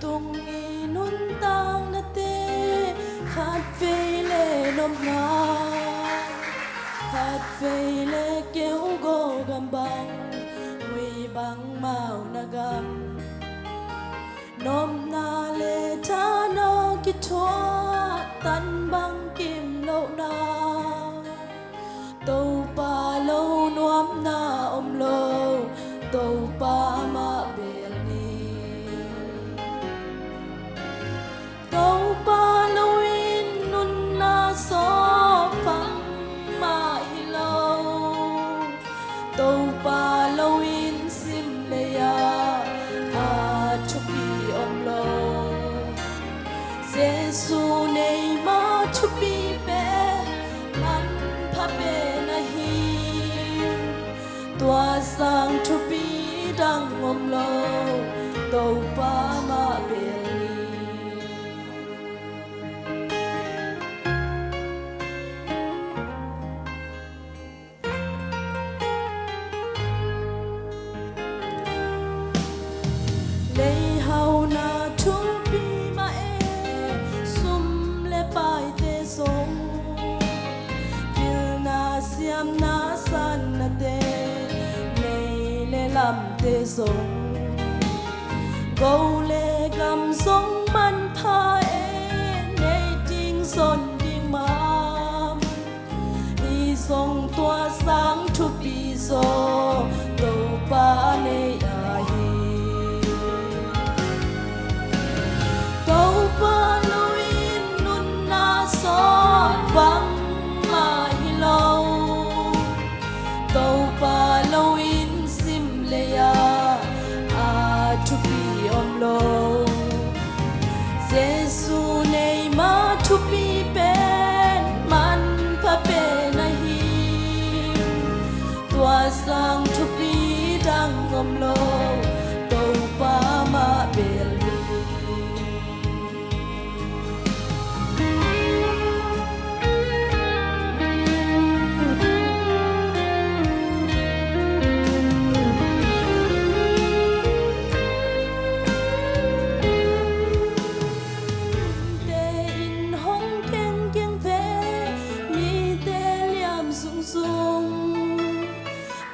tung y nun tang na te khát về lệ nôm na khát về lệ kéo go gam bang huy bang mau na gam nôm na lệ cha na ki thoa tan bang kim lâu na tàu pa lâu nuam na lâu tàu pa ma bel ni tàu pa lâu in nun na so phang ma hi lâu tàu pa lâu in sim le ya a chupi lâu Giêsu nei ma chupi pe man pha pe na hi tua sang chupi dang lâu tàu pa ma bel ni lei hau na chupi ma e sum le pai te song kil na siam na san na te nei le lam te song câu lệ gam sông man pha e nei ting son ding mam i song tua sang chupi so tàu pa nei a hi tàu pa lâu in nun na so vắng mà hi lâu tàu pa lâu in sim le ya a chupi lâu Giêsu nei ma chupi pen man pha pe na hi tua sang chupi dang lâu tàu pa ma bel ni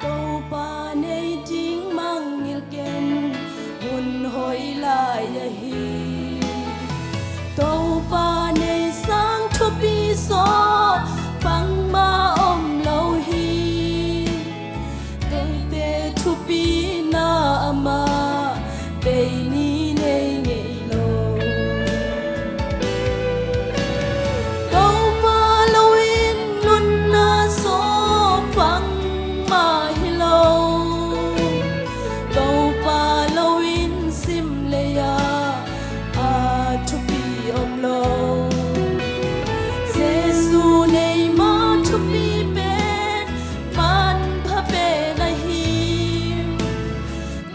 tàu pa nei ting mang ngil ken hun hoi lai ya hi tàu pa nei sang chupi so pang ma lâu hi te chupi na ma pe ni nei nei lo tàu pa lâu in nun na so pang ma hi lâu tàu pa lâu in sim le ya a chupi lâu Giêsu nei ma chupi pen man pha pe na hi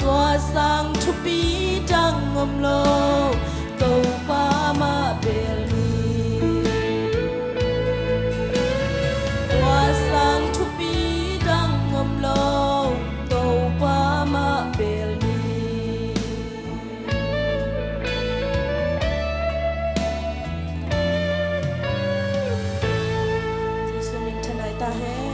tua sang chupi dang lâu tàu pa ma bel ni tua sang chupi dang lâu tàu pa ma bel ni Giêsu mình thân ái ta hết